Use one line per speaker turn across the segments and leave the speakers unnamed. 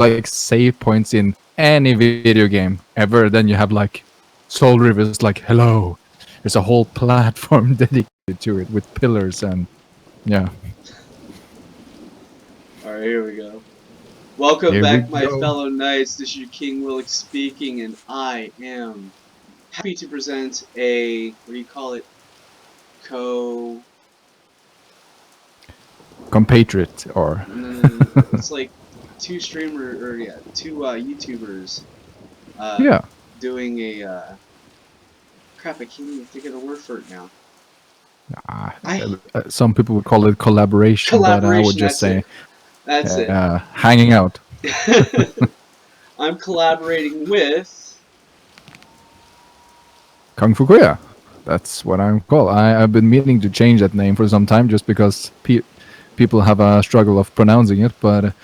like save points in any video game ever, then you have like Soul Reaver is like, hello. There's a whole platform dedicated to it with pillars and yeah.
Alright, here we go. Welcome
Here
back,
we
my
go.
fellow knights. This is your King Willick speaking, and I am happy to present a, what do you call it?
Compatriot or
No. It's like two YouTubers
yeah.
doing a crap, I can't even think of the word for it now.
Some people would call it collaboration, but I would just say
that's it.
Hanging out.
I'm collaborating with
KungFu Kuya. That's what I'm called. I've been meaning to change that name for some time just because people have a struggle of pronouncing it, but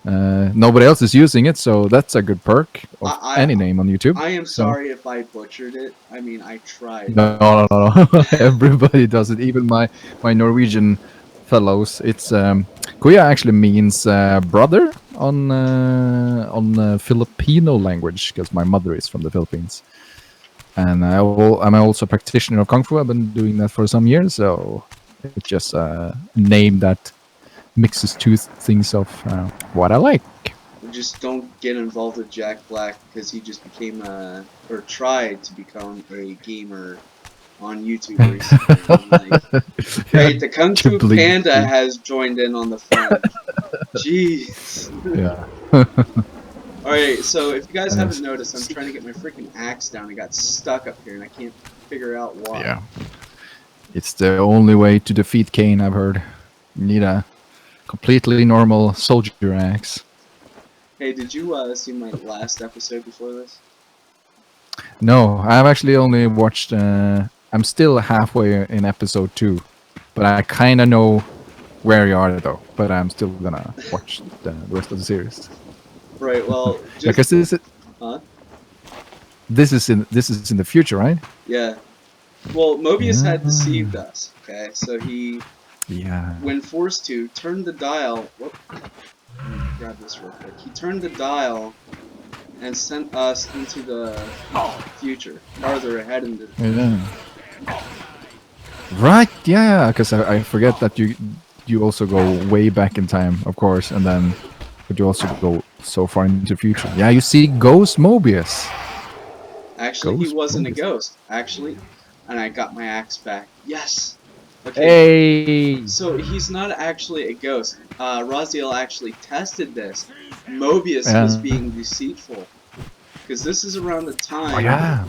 nobody else is using it, so that's a good perk of any name on YouTube.
I am sorry if I butchered it. I mean, I tried.
No. Everybody does it, even my Norwegian fellows. It's Kuya actually means brother on Filipino language, because my mother is from the Philippines. And I'm also a practitioner of Kung Fu. I've been doing that for some years, so it's just a name that mixes two things of what I like.
Just don't get involved with Jack Black, because he just became or tried to become a gamer on YouTube recently. Right, the Kung Fu Panda has joined in on the fun. Jeez.
Yeah.
Alright, so if you guys haven't noticed, I'm trying to get my freaking axe down. I got stuck up here and I can't figure out why.
Yeah. It's the only way to defeat Kain, I've heard. You need a completely normal soldier axe.
Hey, did you see my last episode before this?
No, I've actually only watched... I'm still halfway in episode 2. But I kind of know where you are, though. But I'm still gonna watch the rest of the series.
Right, well...
Because this is...
Huh?
This is in the future, right?
Yeah. Well, Mobius had deceived us, okay? So he...
Yeah.
When forced to, turned the dial... Whoop. Grab this real quick. He turned the dial and sent us into the future, farther ahead in the...
Yeah. Right, yeah, because I forget that you also go way back in time, of course, and then... But you also go so far into the future. Yeah, you see Ghost Mobius.
Actually, he wasn't a ghost, actually. And I got my axe back. Yes!
Okay.
Hey! So he's not actually a ghost. Raziel actually tested this. Mobius was being deceitful. Because this is around the time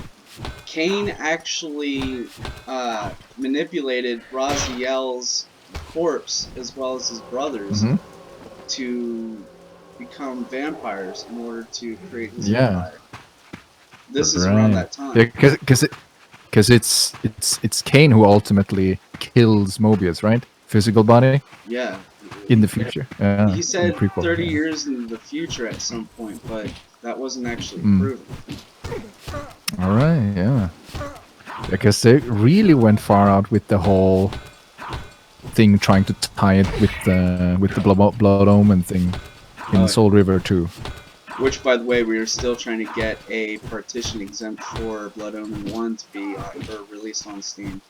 Kain actually manipulated Raziel's corpse, as well as his brothers, to become vampires in order to create his empire. This is around that time.
Because it's Kain who ultimately kills Mobius, right? Physical body.
Yeah.
In the future.
He said 30 years in the future at some point, but that wasn't actually proven.
All right. Yeah. Because they really went far out with the whole thing, trying to tie it with the blood omen thing in Soul Reaver 2.
Which, by the way, we are still trying to get a partition exempt for Blood Omen 1 to be released on Steam.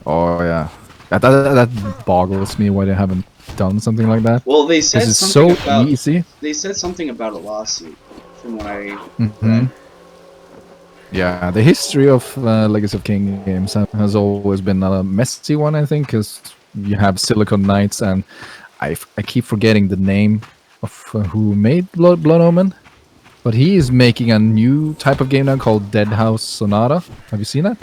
Oh yeah, that boggles me why they haven't done something like that.
Well, they said
it's
something
so
about
easy.
They said something about a lawsuit, from what I
read. Yeah, the history of Legacy of Kain games has always been a messy one, I think, because you have Silicon Knights, and I keep forgetting the name of who made Blood Omen, but he is making a new type of game now called Dead House Sonata. Have you seen that?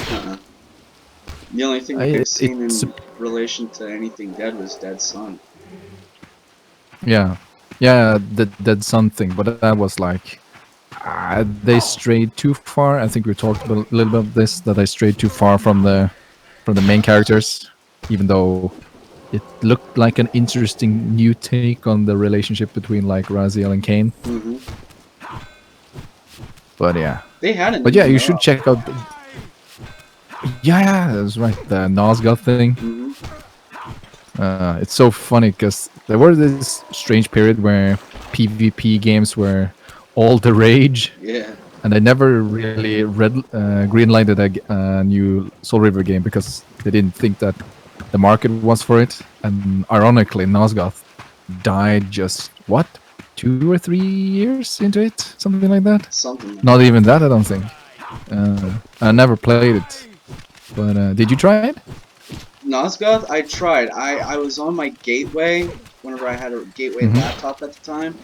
The only thing I've seen in relation to anything dead was Dead Sun.
Yeah, the Dead Sun thing, but that was like they strayed too far. I think we talked a little bit about this, that they strayed too far from the main characters, even though it looked like an interesting new take on the relationship between like Raziel and Kain. But yeah.
They had it.
But yeah, you should check out. Yeah, that's right. The Nazgûl thing. It's so funny because there was this strange period where PvP games were all the rage,
Yeah.
and they never really greenlighted a new Soul Reaver game because they didn't think that the market was for it. And ironically, Nosgoth died just what 2 or 3 years into it, something like that.
Something like
Not
that.
even that, I don't think. I never played it, but did you try it?
Nosgoth, I tried. I was on my gateway whenever I had a gateway laptop at the time.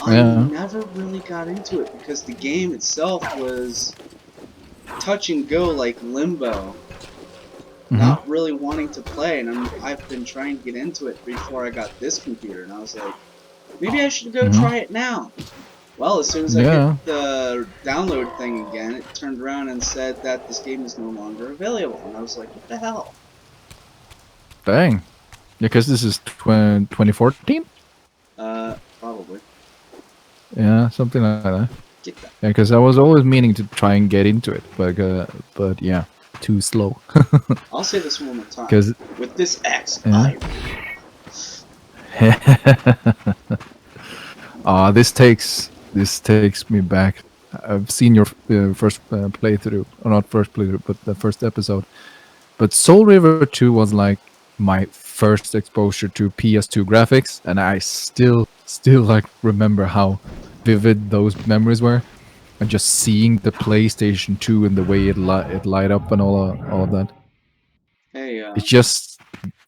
I
Yeah.
never really got into it because the game itself was touch and go like Limbo. Not really wanting to play, and I've been trying to get into it before I got this computer, and I was like, maybe I should go try it now. Well, as soon as I hit
Yeah.
the download thing again, it turned around and said that this game is no longer available, and I was like, what the hell?
Dang. Because this is 2014?
Probably.
Yeah, something like that.
Get that.
Yeah, because I was always meaning to try and get into it, but yeah, too slow.
I'll say this one more time.
Because
with this X,
yeah. This takes me back. I've seen your first playthrough, or not first playthrough, but the first episode. But Soul Reaver 2 was like my first exposure to PS2 graphics, and I still like remember how vivid those memories were, and just seeing the PlayStation 2 and the way it light up and all of that.
Hey,
It's just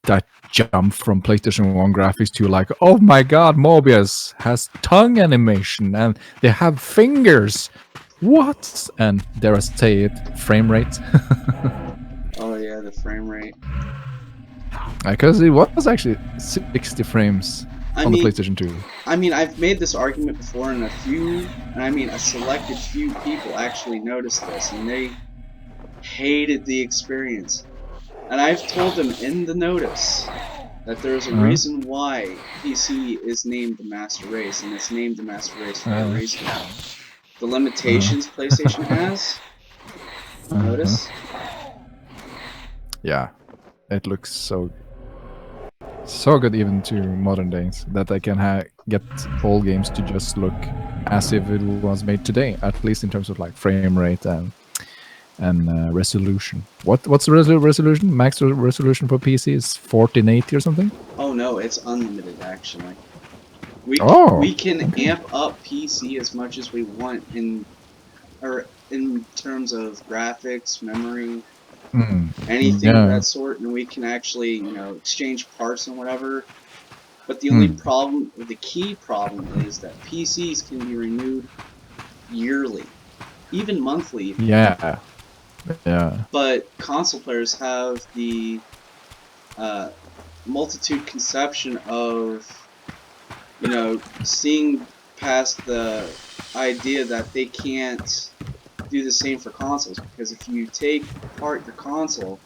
that jump from PlayStation 1 graphics to like, oh my god, Mobius has tongue animation and they have fingers. What? And dare I say it, frame rate.
oh yeah, the frame rate.
Because it was actually 60 frames on the PlayStation 2.
I mean, I've made this argument before, and a selected few people actually noticed this, and they hated the experience. And I've told them in the notice that there's a reason why PC is named the master race, and it's named the master race for a reason. The limitations PlayStation has, notice?
Yeah, it looks so good even to modern days that they can get old games to just look as if it was made today, at least in terms of like frame rate and resolution. What's the resolution? Max resolution for PC is 1480 or something?
Oh no, it's unlimited actually. We can amp up PC as much as we want in terms of graphics, memory, anything of that sort, and we can actually, exchange parts and whatever. But the only problem, the key problem, is that PCs can be renewed yearly, even monthly.
Yeah.
But console players have the multitude conception of, seeing past the idea that they can't do the same for consoles, because if you take apart your console,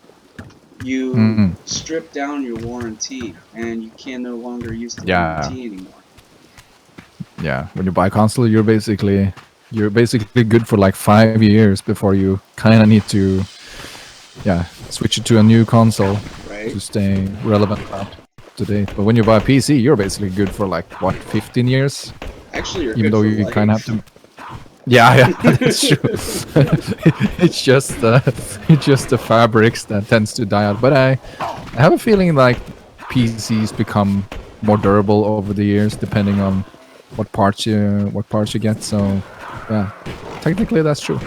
you strip down your warranty, and you can no longer use the warranty anymore.
Yeah, when you buy a console, you're basically good for like 5 years before you kind of need to, switch it to a new console to stay relevant up to date. But when you buy a PC, you're basically good for like what, 15 years?
Actually, you're
even
good
though
for
you
life.
kind of have to. Yeah, that's true. It's just the fabrics that tends to die out. But I have a feeling like PCs become more durable over the years, depending on what parts you get. So yeah, technically that's true.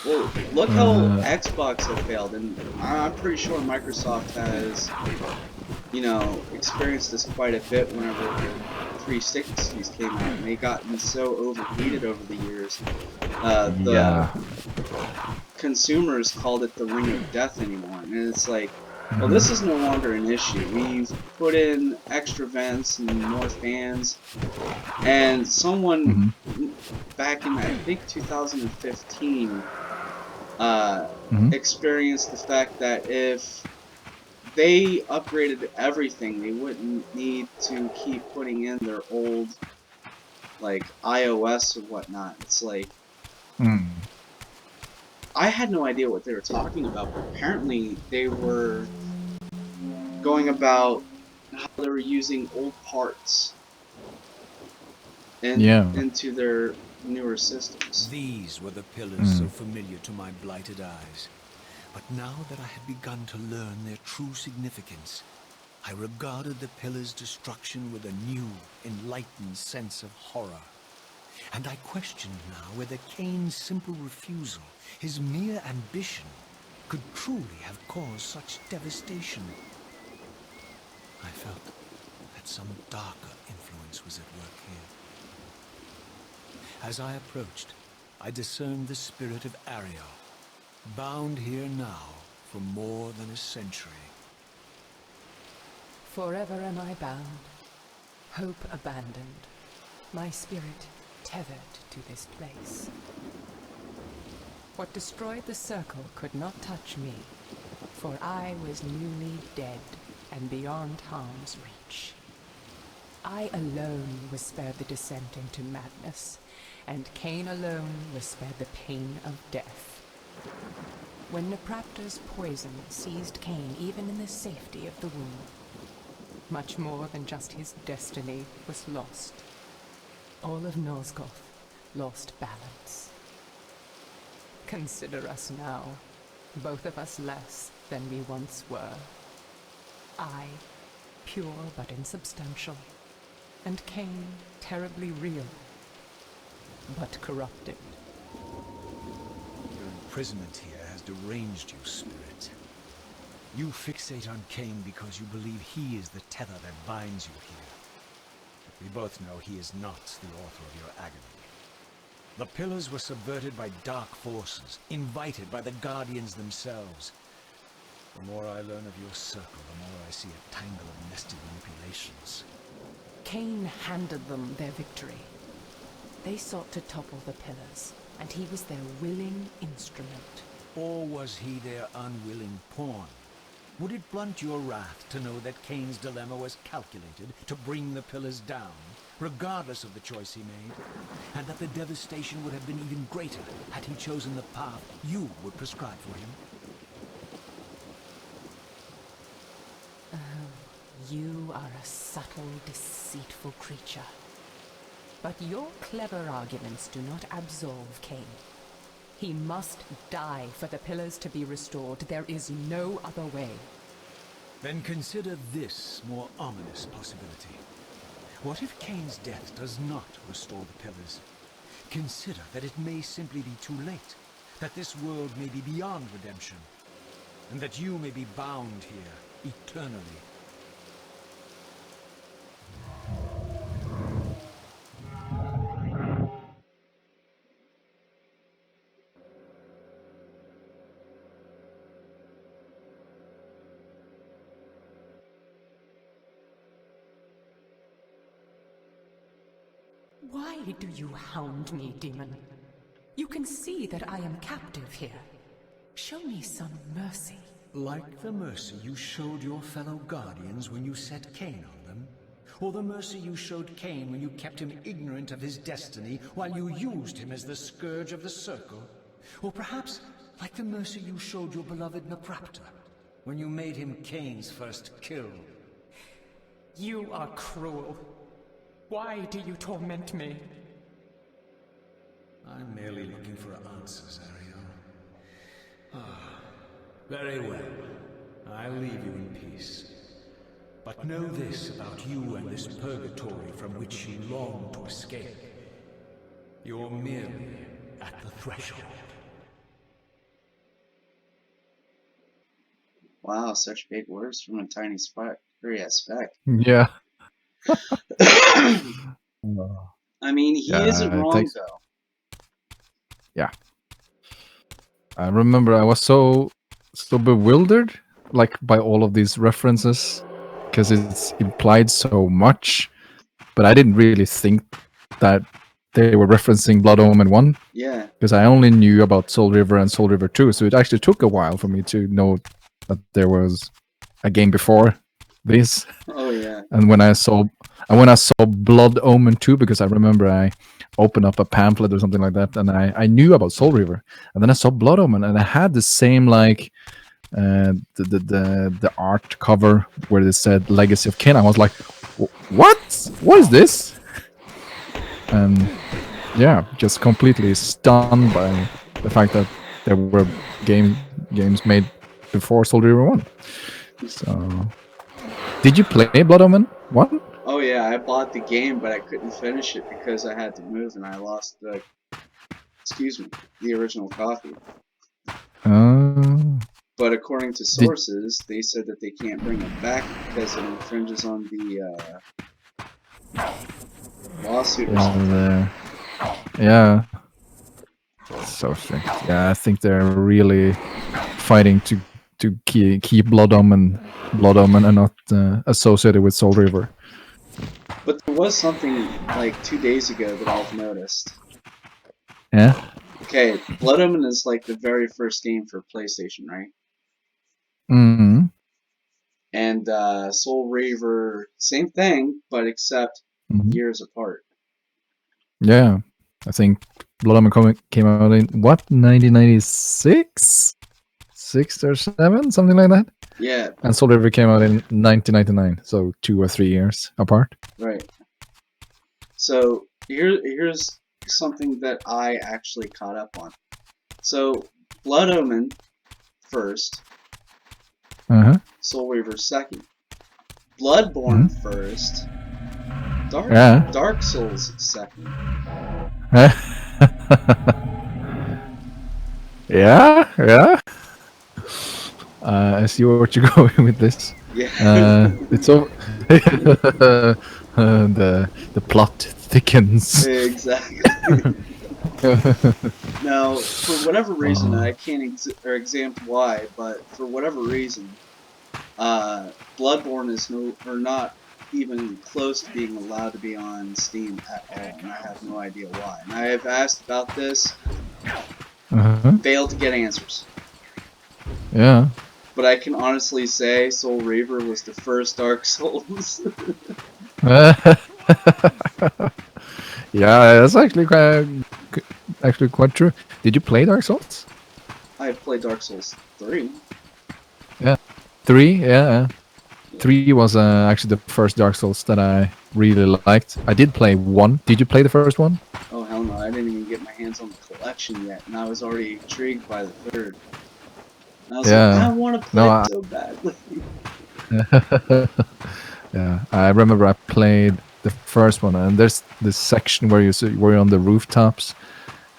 Well, look how Xbox have failed, and I'm pretty sure Microsoft has, experienced this quite a bit whenever the 360s came out, and they gotten so overheated over the years. The consumers called it the ring of death anymore, and it's like, well, this is no longer an issue. We've put in extra vents and more fans, and someone back in, I think, 2015 experienced the fact that if they upgraded everything, they wouldn't need to keep putting in their old, like, iOS and whatnot. It's like, I had no idea what they were talking about, but apparently they were going about how they were using old parts
Yeah.
into their newer systems.
These were the pillars so familiar to my blighted eyes. But now that I had begun to learn their true significance, I regarded the pillars' destruction with a new, enlightened sense of horror. And I questioned now whether Kain's simple refusal, his mere ambition, could truly have caused such devastation. I felt that some darker influence was at work here. As I approached, I discerned the spirit of Ariel, bound here now for more than a century.
Forever am I bound, hope abandoned, my spirit tethered to this place. What destroyed the circle could not touch me, for I was newly dead and beyond harm's reach. I alone was spared the descent into madness, and Kain alone was spared the pain of death. When Napraptor's poison seized Kain even in the safety of the womb, much more than just his destiny was lost. All of Nosgoth lost balance. Consider us now, both of us less than we once were. I, pure but insubstantial, and Kain, terribly real, but corrupted.
Your imprisonment here has deranged you, spirit. You fixate on Kain because you believe he is the tether that binds you here. But we both know he is not the author of your agony. The pillars were subverted by dark forces, invited by the Guardians themselves. The more I learn of your circle, the more I see a tangle of nested manipulations.
Kain handed them their victory. They sought to topple the pillars, and he was their willing instrument.
Or was he their unwilling pawn? Would it blunt your wrath to know that Kain's dilemma was calculated to bring the pillars down, regardless of the choice he made, and that the devastation would have been even greater had he chosen the path you would prescribe for him?
You are a subtle, deceitful creature. But your clever arguments do not absolve Kain. He must die for the pillars to be restored. There is no other way.
Then consider this more ominous possibility. What if Kain's death does not restore the pillars? Consider that it may simply be too late, that this world may be beyond redemption, and that you may be bound here eternally.
Why do you hound me, demon? You can see that I am captive here. Show me some mercy.
Like the mercy you showed your fellow Guardians when you set Kain on them? Or the mercy you showed Kain when you kept him ignorant of his destiny while you used him as the scourge of the circle? Or perhaps like the mercy you showed your beloved Napraptor when you made him Kain's first kill?
You are cruel. Why do you torment me?
I'm merely looking for answers, Ariel. Ah, very well. I'll leave you in peace. But know this about you and this purgatory from which you long to escape. You're merely at the threshold.
Wow, such big words from a tiny furry speck.
Yeah.
I mean, he isn't wrong, though.
Yeah. I remember I was so bewildered, like, by all of these references, because it's implied so much, but I didn't really think that they were referencing Blood Omen 1.
Yeah.
Because I only knew about Soul Reaver and Soul Reaver 2, so it actually took a while for me to know that there was a game before this.
Oh yeah.
And when I saw Blood Omen 2, because I remember I opened up a pamphlet or something like that, and I knew about Soul Reaver, and then I saw Blood Omen, and I had the same, like, the art cover where it said Legacy of Kain. I was like, what is this? and yeah, just completely stunned by the fact that there were games made before Soul Reaver 1. So, did you play Blood Omen 1?
Oh yeah, I bought the game, but I couldn't finish it because I had to move and I lost the, excuse me, the original copy. But according to sources, they said that they can't bring it back because it infringes on the lawsuit or something.
Yeah. So strange. Yeah, I think they're really fighting to keep Blood Omen and not associated with Soul Reaver.
But there was something like 2 days ago that I've noticed.
Yeah.
Okay, Blood Omen is like the very first game for PlayStation, right?
Mm-hmm.
And Soul Reaver, same thing, but except years apart.
Yeah, I think Blood Omen came out in what, 1996, 6 or 7, something like that.
Yeah.
And Soul Reaver came out in 1999, so 2 or 3 years apart.
Right. So here's something that I actually caught up on. So Blood Omen first, Soul Reaver second, Bloodborne first, Dark Souls second.
Yeah. I see what you're going with this.
Yeah.
It's all the plot thickens.
Exactly. Now, for whatever reason, I can't examine why, but for whatever reason, Bloodborne is not even close to being allowed to be on Steam at all, and I have no idea why. And I have asked about this, failed to get answers.
Yeah.
But I can honestly say Soul Reaver was the first Dark Souls.
Yeah, that's actually quite true. Did you play Dark Souls?
I played Dark Souls 3.
Yeah, 3. Yeah, 3 was actually the first Dark Souls that I really liked. I did play 1. Did you play the first one?
Oh hell no! I didn't even get my hands on the collection yet, and I was already intrigued by the third. And I was like, I want to play it so badly.
Yeah, I remember I played the first one, and there's this section where you're on the rooftops,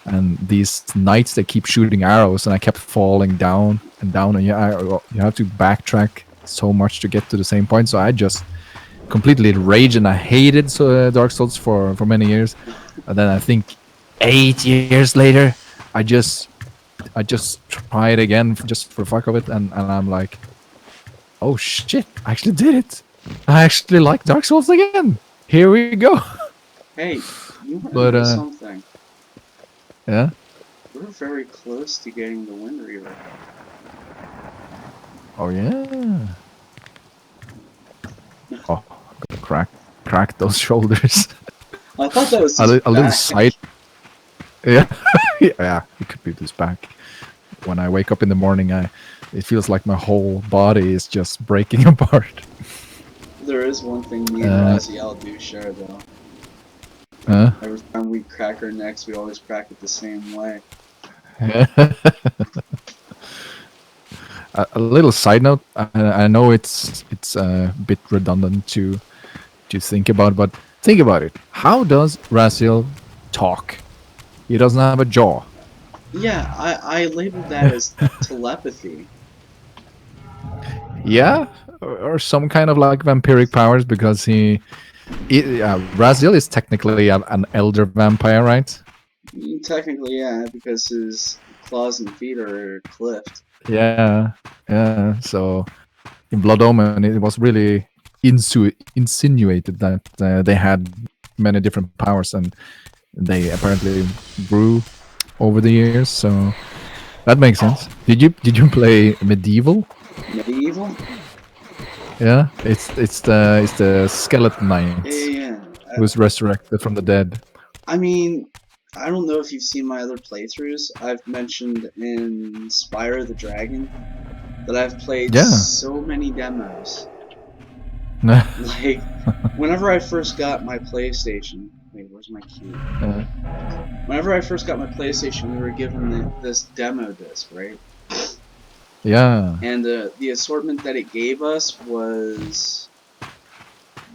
and these knights, they keep shooting arrows, and I kept falling down and down, and you have to backtrack so much to get to the same point. So I just completely raged, and I hated Dark Souls for many years. And then I think 8 years later, I just tried again just for fuck of it, and I'm like, oh shit, I actually did it. I actually like Dark Souls again. Here we go.
Hey, you want to know something?
Yeah?
We're very close to getting the Wind Reaver.
Oh yeah. Oh, I'm gonna crack those shoulders.
I thought that was
a little side. Yeah, yeah. It could be this back. When I wake up in the morning, it feels like my whole body is just breaking apart.
There is one thing me and Raziel do share though. Every time we crack our necks, we always crack it the same way.
A little side note. I know it's a bit redundant to think about, but think about it. How does Raziel talk? He doesn't have a jaw.
Yeah, I labeled that as telepathy.
Yeah, or some kind of like vampiric powers, because Raziel is technically an elder vampire, right?
Technically, yeah, because his claws and feet are clipped.
Yeah. So in Blood Omen, it was really insinuated that they had many different powers, and they apparently grew over the years. So that makes sense. Did you play Medieval?
Medieval?
Yeah, it's the skeleton knight who's resurrected from the dead.
I mean, I don't know if you've seen my other playthroughs. I've mentioned in Spyro the Dragon that I've played so many demos. Like, whenever I first got my PlayStation, Wait, where's my cue?
Uh,
Whenever I first got my PlayStation, we were given this demo disc, right?
yeah.
And the assortment that it gave us was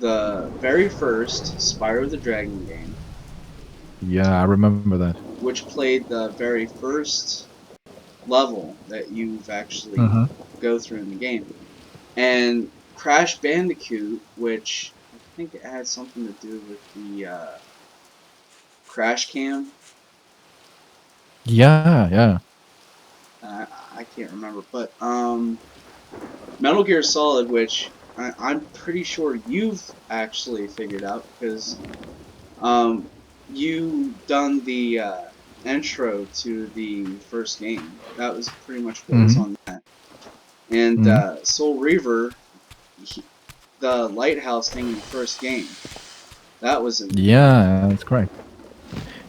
the very first Spyro the Dragon game,
Yeah, I remember that.
which played the very first level that you've actually
Mm-hmm.
go through in the game, and Crash Bandicoot, which I think it had something to do with the crash cam.
Yeah, yeah.
I can't remember, but Metal Gear Solid, which I'm pretty sure you've actually figured out because you done the intro to the first game. That was pretty much what was
Mm-hmm.
on that. And
Mm-hmm.
Soul Reaver, the lighthouse thing in the first game, that was in.
Yeah, that's correct.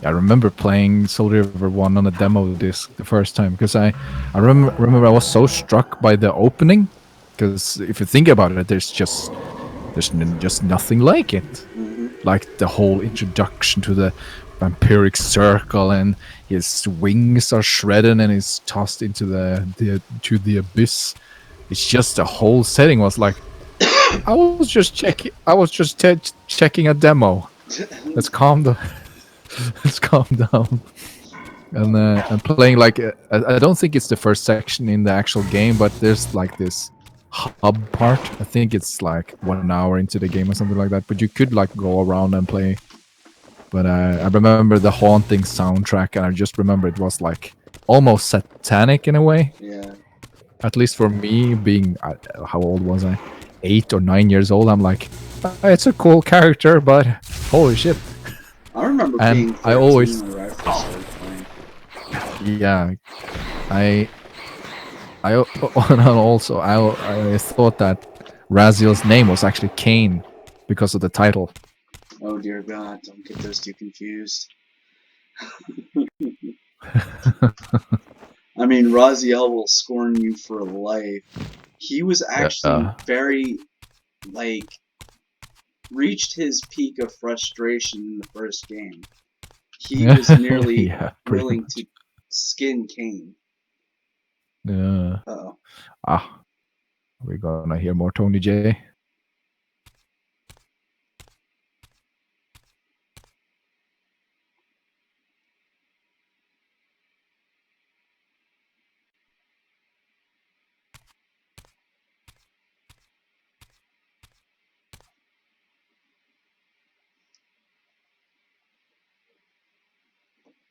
I remember playing Soul Reaver 1 on a demo disc the first time because I remember I was so struck by the opening because if you think about it, there's just nothing like it.
Mm-hmm.
Like the whole introduction to the vampiric circle and his wings are shredded and he's tossed into the abyss. It's just the whole setting was like I was just checking a demo. Let's calm the let's calm down. And playing like I don't think it's the first section in the actual game, but there's like this hub part. I think it's like 1 hour into the game or something like that. But you could like go around and play. But I remember the haunting soundtrack, and I just remember it was like almost satanic in a way.
Yeah.
At least for me, being how old was I? 8 or 9 years old. I'm like, it's a cool character, but holy shit!
I remember
And
being 13
I always,
when I first started playing.
yeah, I and also I thought that Raziel's name was actually Kain because of the title.
Oh dear God, don't get those two confused. I mean, Raziel will scorn you for life. He was actually very, like, reached his peak of frustration in the first game. He was nearly
yeah, pretty
willing
much.
to skin Kain.
Yeah.
Uh-oh.
We're gonna hear more Tony J.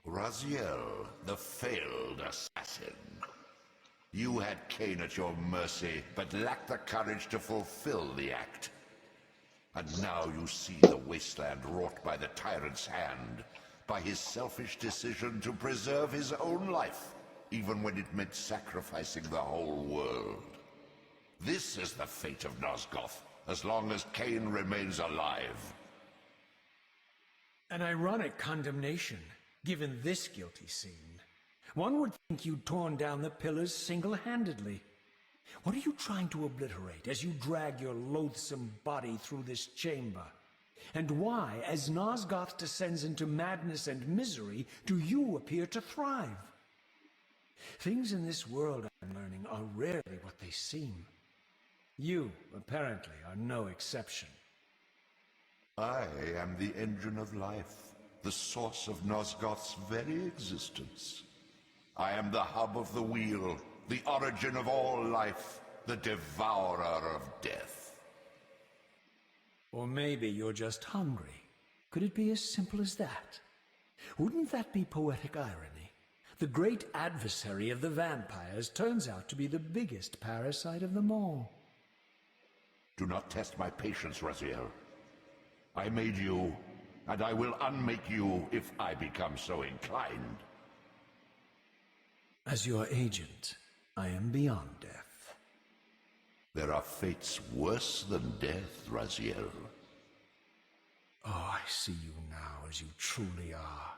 Raziel, the failed assassin. You had Kain at your mercy, but lacked the courage to fulfill the act. And now you see the wasteland wrought by the tyrant's hand, by his selfish decision to preserve his own life, even when it meant sacrificing the whole world. This is the fate of Nosgoth, as long as Kain remains alive.
An ironic condemnation, given this guilty scene. One would think you'd torn down the pillars single-handedly. What are you trying to obliterate as you drag your loathsome body through this chamber? And why, as Nosgoth descends into madness and misery, do you appear to thrive? Things in this world, I'm learning, are rarely what they seem. You, apparently, are no exception.
I am the engine of life, the source of Nosgoth's very existence. I am the hub of the wheel, the origin of all life, the devourer of death.
Or maybe you're just hungry. Could it be as simple as that? Wouldn't that be poetic irony? The great adversary of the vampires turns out to be the biggest parasite of them all.
Do not test my patience, Raziel. I made you, and I will unmake you if I become so inclined.
As your agent, I am beyond death.
There are fates worse than death, Raziel.
Oh, I see you now as you truly are.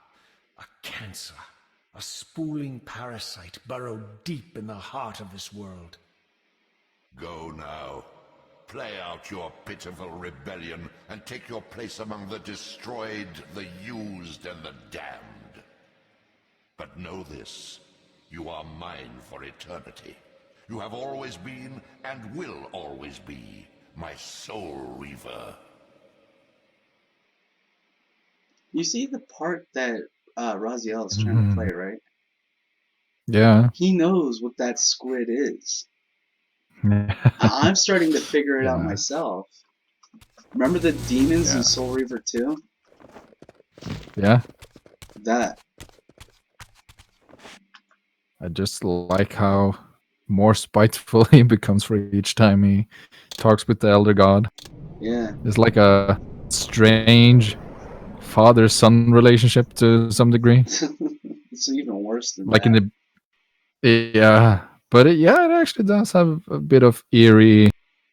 A cancer, a spooling parasite burrowed deep in the heart of this world.
Go now. Play out your pitiful rebellion and take your place among the destroyed, the used, and the damned. But know this, you are mine for eternity. You have always been, and will always be, my Soul Reaver.
You see the part that Raziel is trying to play, right?
Yeah.
He knows what that squid is. I'm starting to figure it out myself. Remember the demons in Soul Reaver 2?
Yeah.
That.
I just like how more spiteful he becomes for each time he talks with the Elder God.
Yeah.
It's like a strange father-son relationship to some degree.
It's even worse than
Like
that.
in the... Yeah. But it actually does have a bit of eerie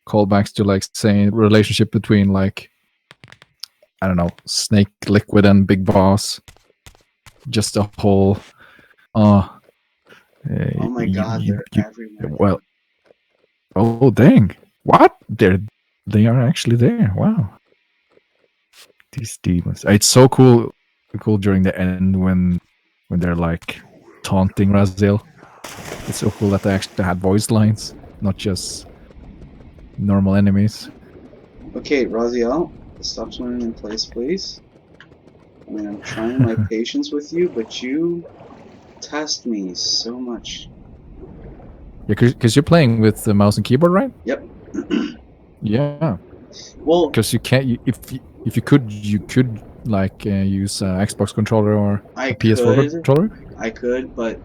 callbacks to, like, saying relationship between, like, I don't know, Snake, Liquid, and Big Boss. Just a whole...
oh my god, they're everywhere.
Well... Oh, dang. What? They are actually there. Wow. These demons. It's so cool during the end when they're, like, taunting Raziel. It's so cool that they actually had voice lines, not just normal enemies.
Okay, Raziel, stop swimming in place, please. I mean, I'm trying my patience with you, but you test me so much.
Yeah, because you're playing with the mouse and keyboard, right?
Yep.
Yeah.
Well,
because you can't. If you could like use Xbox controller or a PS4 controller.
I could, but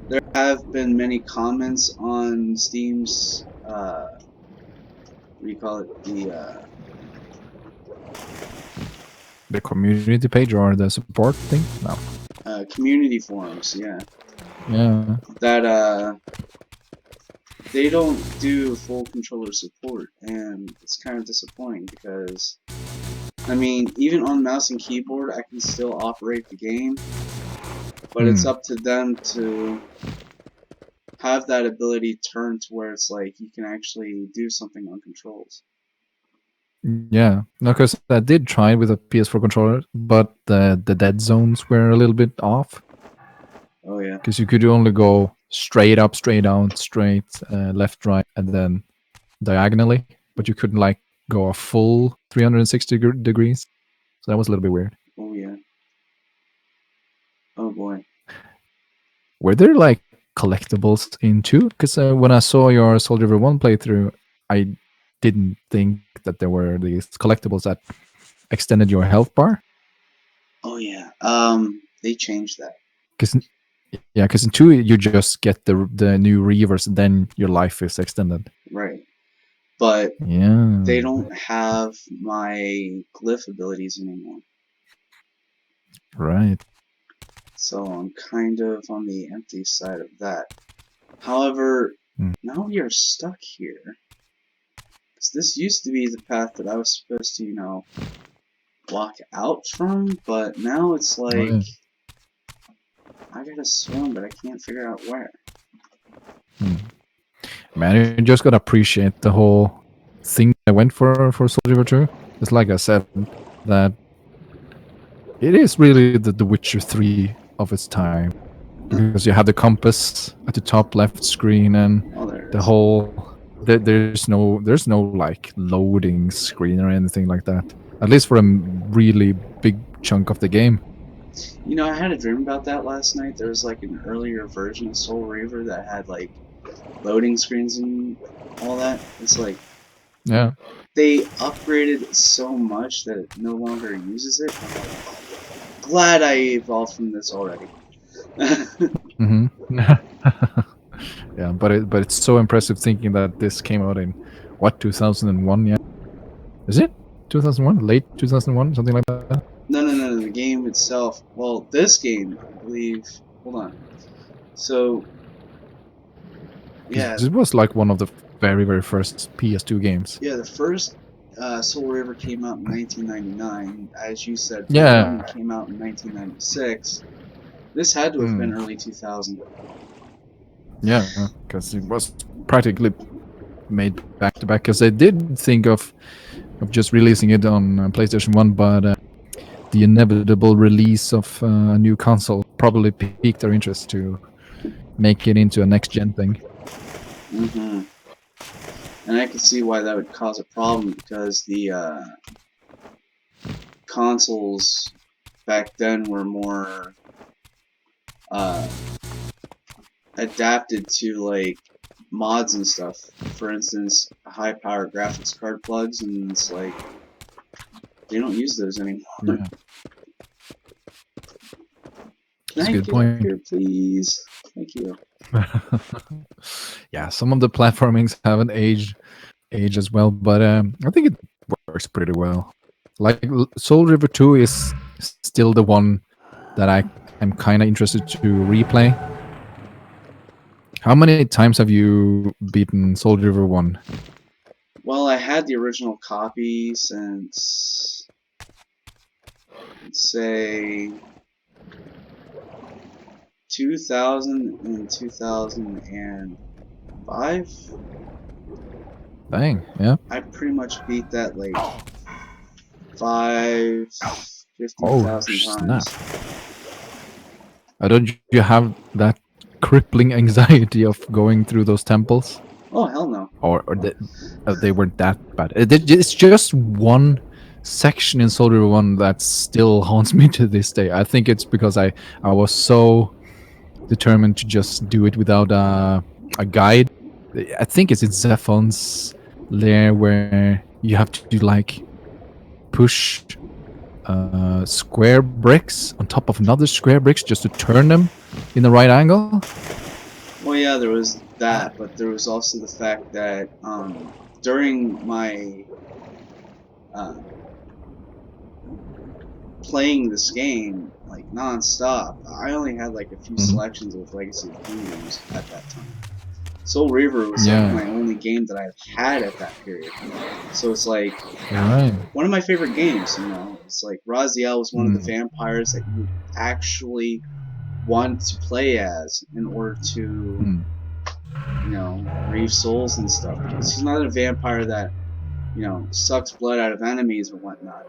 there have been many comments on Steam's what do you call it?
The community page or the support thing? No.
Community forums, yeah.
Yeah.
That they don't do full controller support, and it's kind of disappointing because, I mean, even on mouse and keyboard, I can still operate the game, but it's up to them to have that ability turned to where it's like you can actually do something on controls.
Yeah, no, because I did try with a PS4 controller, but the dead zones were a little bit off.
Oh yeah.
Because you could only go straight up, straight down, straight left, right, and then diagonally, but you couldn't like go a full 360 degrees. So that was a little bit weird.
Oh yeah. Oh boy.
Were there like collectibles in 2? Because when I saw your Soul Reaver 1 playthrough, I didn't think that there were these collectibles that extended your health bar.
Oh yeah. They changed that.
Because in 2 you just get the new Reavers, and then your life is extended.
Right. But
yeah,
they don't have my glyph abilities anymore.
Right.
So I'm kind of on the empty side of that. However, now we are stuck here. Because this used to be the path that I was supposed to, you know, walk out from, but now it's like I gotta swim, but I can't figure out where.
Man, you just gotta appreciate the whole thing I went for Soul Reaver 2. It's like I said, that it is really the Witcher 3 of its time. Because you have the compass at the top left screen, and the whole... There's no like loading screen or anything like that. At least for a really big chunk of the game.
You know, I had a dream about that last night. There was like an earlier version of Soul Reaver that had like loading screens and all that. It's like,
yeah,
they upgraded it so much that it no longer uses it. I'm like, glad I evolved from this already.
Yeah, but it's so impressive thinking that this came out in what, 2001? Yeah, is it 2001? Late 2001, something like that.
No. The game itself. Well, this game, I believe. Hold on. So, yeah,
it was like one of the very, very first PS2 games.
Yeah, the first Soul Reaver came out in 1999. As you said, the
Yeah,
one came out in 1996. This had to have been early 2000.
Yeah, because it was practically made back to back, because I did think of just releasing it on PlayStation 1, but the inevitable release of a new console probably piqued their interest to make it into a next-gen thing.
Mm-hmm. And I can see why that would cause a problem, because the consoles back then were more adapted to like mods and stuff. For instance, high power graphics card plugs, and it's like they don't use those anymore.
Yeah.
Can I
That's a good
get
point.
up here, please? Thank you.
Yeah, some of the platformings haven't aged as well, but I think it works pretty well. Like Soul Reaver 2 is still the one that I am kind of interested to replay. How many times have you beaten Soul Reaver 1?
Well, I had the original copy since, let's say, 2000 and 2005.
Dang, yeah.
I pretty much beat that like 50,000
Oh,
times.
snap. Don't you have that crippling anxiety of going through those temples?
Oh, hell no.
Or they weren't that bad. It's just one section in Soul Reaver 1 that still haunts me to this day. I think it's because I was so determined to just do it without a guide. I think it's in Zephon's lair where you have to like push square bricks on top of another square bricks just to turn them in the right angle.
Well, yeah, there was that, but there was also the fact that during my playing this game like non-stop, I only had like a few selections of Legacy of Kingdoms at that time. Soul Reaver was like my only game that I've had at that period. So it's like one of my favorite games, you know. It's like Raziel was one of the vampires that you would actually want to play as in order to, you know, reave souls and stuff. Because he's not a vampire that, you know, sucks blood out of enemies or whatnot.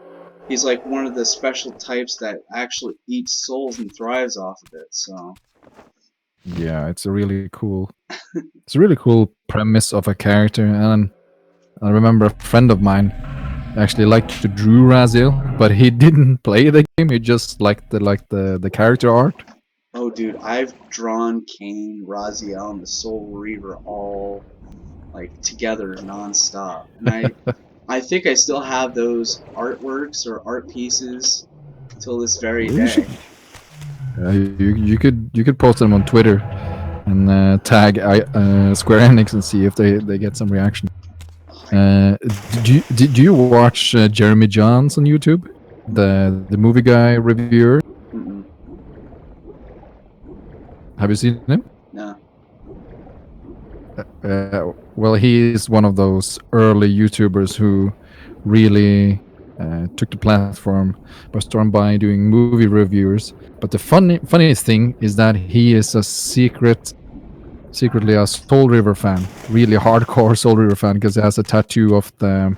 He's like one of the special types that actually eats souls and thrives off of it. So
yeah, it's a really cool premise of a character. And I remember a friend of mine actually liked to draw Raziel, but he didn't play the game. He just liked the character art.
Oh, dude, I've drawn Kain, Raziel, and the Soul Reaver all like together non-stop, and I think I still have those artworks or art pieces till this very day.
You could post them on Twitter and tag Square Enix and see if they get some reaction. Did you watch Jeremy Johns on YouTube, the movie guy reviewer?
Mm-mm.
Have you seen him?
No.
Well, he is one of those early YouTubers who really took the platform by storm by doing movie reviewers. But the funniest thing is that he is a secretly a Soul Reaver fan, really hardcore Soul Reaver fan, because he has a tattoo of the.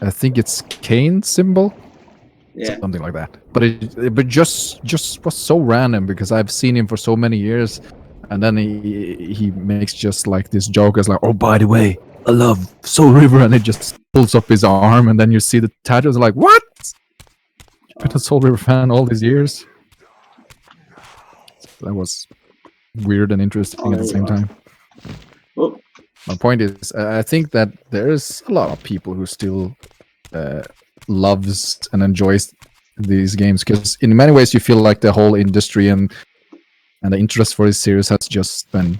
I think it's Kain symbol.
Yeah.
Something like that. But just was so random because I've seen him for so many years, and then he makes just like this joke as like, oh, by the way, I love Soul Reaver, and it just pulls up his arm, and then you see the tattoos like, what? You've been a Soul Reaver fan all these years. That was weird and interesting at the same time.
Oh.
My point is, I think that there's a lot of people who still loves and enjoys these games, because in many ways you feel like the whole industry and the interest for this series has just been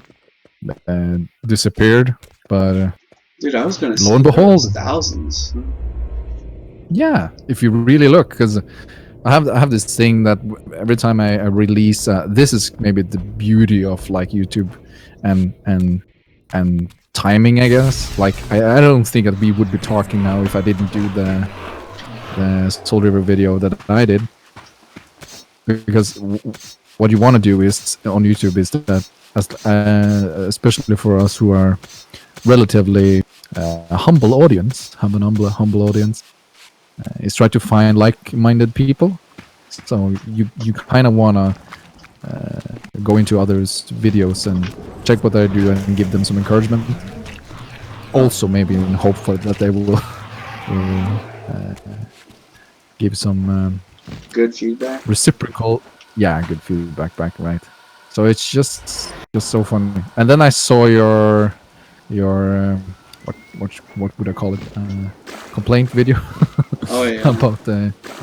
disappeared. But
dude, I was gonna
lo and behold,
thousands.
Yeah, if you really look, because I have this thing that every time I release, this is maybe the beauty of like YouTube and timing, I guess. Like I don't think that we would be talking now if I didn't do the Soul Reaver video that I did, because what you want to do is on YouTube is that, especially for us who are relatively humble audience, have an humble audience, is try to find like-minded people. So you kind of want to go into others' videos and check what they do and give them some encouragement. Also, maybe in hope for that they will give some
Good feedback.
reciprocal, yeah, good feedback back, right? So it's just so funny. And then I saw your what would I call it? Complaint video.
Oh yeah.
About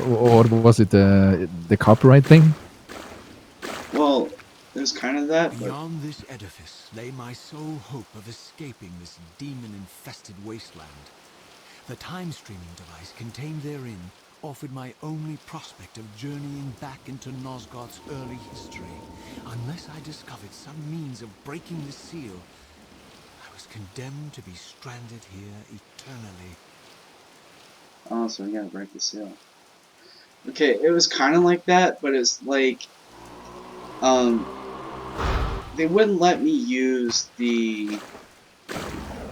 what was it? The copyright thing.
Well, there's kind of that, but
Beyond this edifice lay my sole hope of escaping this demon-infested wasteland. The time-streaming device contained therein offered my only prospect of journeying back into Nosgoth's early history. Unless I discovered some means of breaking the seal, I was condemned to be stranded here eternally.
oh, so we gotta break the seal. Okay, it was kind of like that, but it's like, they wouldn't let me use the.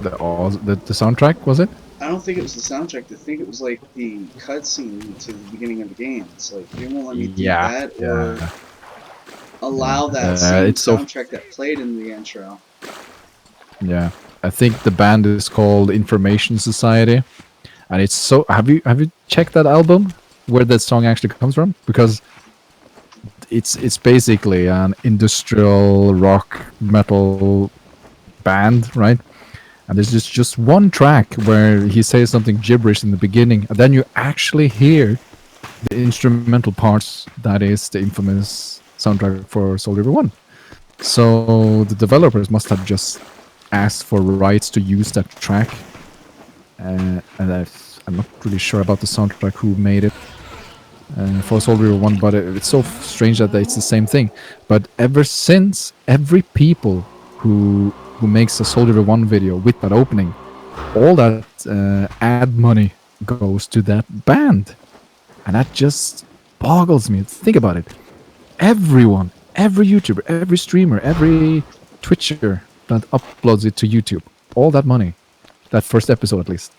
The soundtrack, was it?
I don't think it was the soundtrack. I think it was like the cutscene to the beginning of the game. It's like they won't let me do that or allow that same soundtrack that played in the intro.
Yeah, I think the band is called Information Society, and it's so. Have you checked that album where that song actually comes from? Because it's basically an industrial rock metal band, right? And there's just one track where he says something gibberish in the beginning, and then you actually hear the instrumental parts that is the infamous soundtrack for Soul Reaver 1. So the developers must have just asked for rights to use that track. And I'm not really sure about the soundtrack who made it for Soul Reaver 1, but it's so strange that it's the same thing. But ever since, every people who makes a Soul Reaver 1 video with that opening, all that ad money goes to that band. And that just boggles me. Think about it. Everyone, every YouTuber, every streamer, every Twitcher that uploads it to YouTube, all that money, that first episode at least,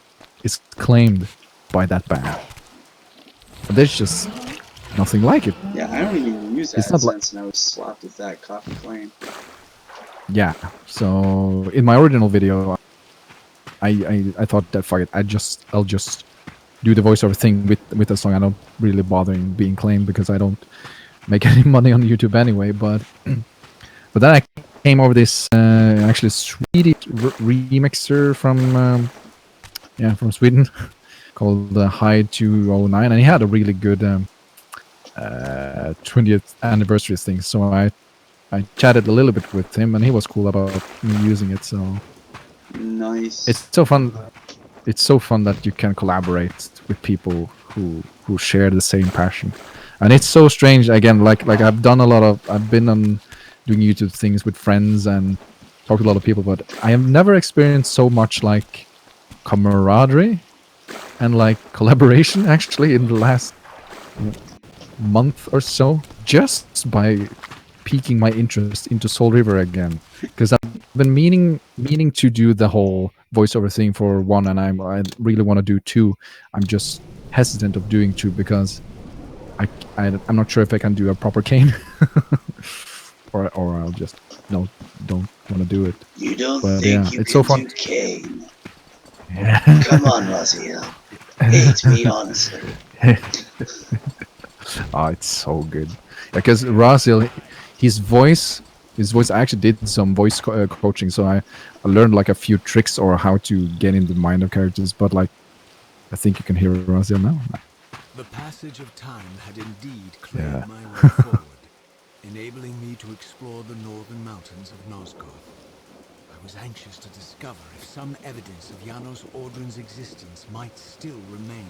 is claimed by that band. But there's just nothing like it.
Yeah, I don't even use AdSense, and I was slapped with that copy claim.
Yeah, so in my original video, I thought that fuck it, I'll just do the voiceover thing with the song. I don't really bother in being claimed because I don't make any money on YouTube anyway. But then I came over this actually Swedish remixer from Sweden called Hide 209, and he had a really good 20th anniversary thing. So I chatted a little bit with him, and he was cool about me using it. So
nice.
It's so fun. It's so fun that you can collaborate with people who share the same passion, and it's so strange. Again, like I've been on doing YouTube things with friends and talked to a lot of people, but I have never experienced so much like camaraderie and like collaboration actually in the last month or so, just by piquing my interest into Soul Reaver again, because I've been meaning to do the whole voiceover thing for 1, and I really want to do 2. I'm just hesitant of doing 2 because I'm not sure if I can do a proper Kain, or I'll just don't want to do it.
You don't
but,
think you
it's
can
so fun.
do Kain?
Yeah.
Come on, Raziel. Hate me honestly.
Oh, it's so good. Because Raziel, his voice, I actually did some voice coaching, so I learned like a few tricks or how to get in the mind of characters. But like, I think you can hear Raziel now.
The passage of time had indeed cleared my way forward, enabling me to explore the northern mountains of Nosgoth. I was anxious to discover if some evidence of Janos Audrun's existence might still remain.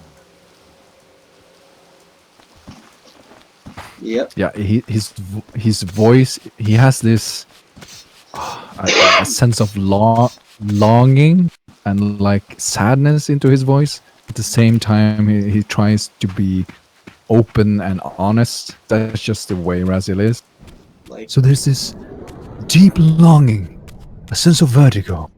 Yep.
Yeah, his voice, he has this a sense of longing and like sadness into his voice. At the same time, he tries to be open and honest. That's just the way Raziel is.
Like,
So there's this deep longing, a sense of vertigo.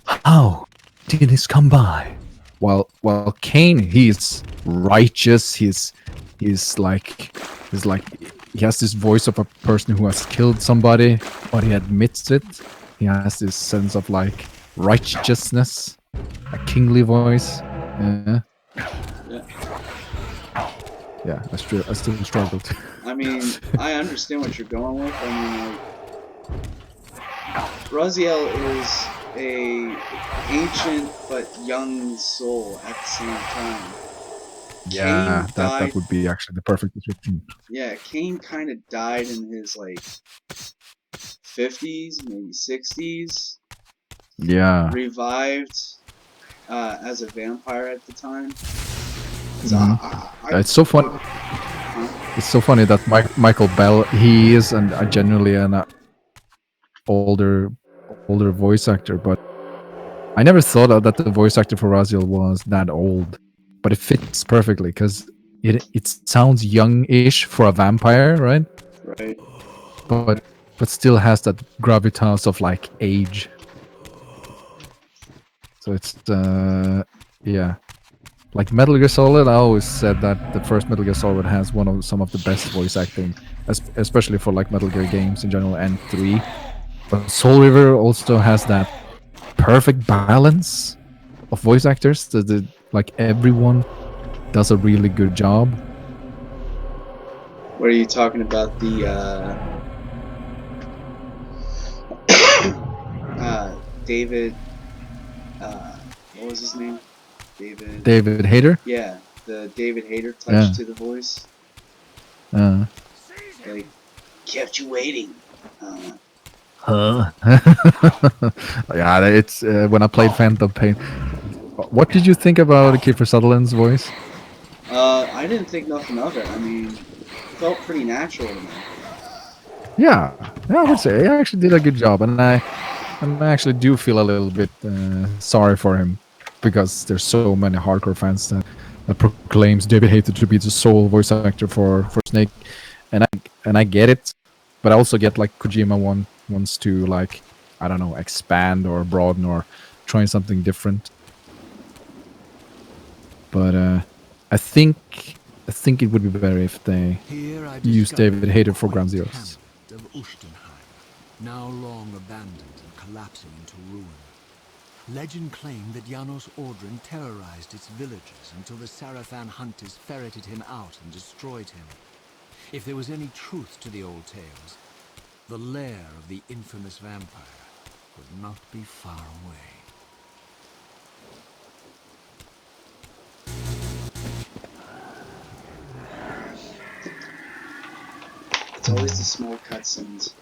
How did this come by? While Kain, he's righteous. He's like he has this voice of a person who has killed somebody, but he admits it. He has this sense of like righteousness, a kingly voice. Yeah,
yeah.
yeah. I still struggled.
I mean, I understand what you're going with. I mean, like, Raziel is a ancient but young soul at the same time.
Yeah,
Kain
that
died.
would be actually the perfect description.
Yeah, Kain kind of died in his like 50s, maybe 60s.
Yeah.
Revived as a vampire at the time.
It's so fun. It's so funny that Michael Bell, he is genuinely an older voice actor, but I never thought that the voice actor for Raziel was that old. But it fits perfectly because it sounds young-ish for a vampire, right?
Right.
But still has that gravitas of like age. So it's yeah. Like Metal Gear Solid, I always said that the first Metal Gear Solid has some of the best voice acting, especially for like Metal Gear games in general, and 3. But Soul Reaver also has that perfect balance of voice actors. Like everyone does a really good job.
What are you talking about? The David. What was his name?
David Hayter.
Yeah, the David Hayter touch to the voice. Like, kept you waiting.
Yeah, it's when I played Phantom Pain. What did you think about Kiefer Sutherland's voice?
I didn't think nothing of it. I mean, it felt pretty natural to me.
Yeah, I would say he actually did a good job, and I actually do feel a little bit sorry for him because there's so many hardcore fans that proclaims David Hayter to be the sole voice actor for Snake, and I get it, but I also get like Kojima wants to like, I don't know, expand or broaden or try something different. But I think it would be better if they use David Hayter for Ground Zeroes.
Of Ushtenheim, now long abandoned and collapsing into ruin. Legend claimed that Janos Ordrin terrorized its villagers until the Sarafan hunters ferreted him out and destroyed him. If there was any truth to the old tales, the lair of the infamous vampire could not be far away.
It's always the small cutscenes.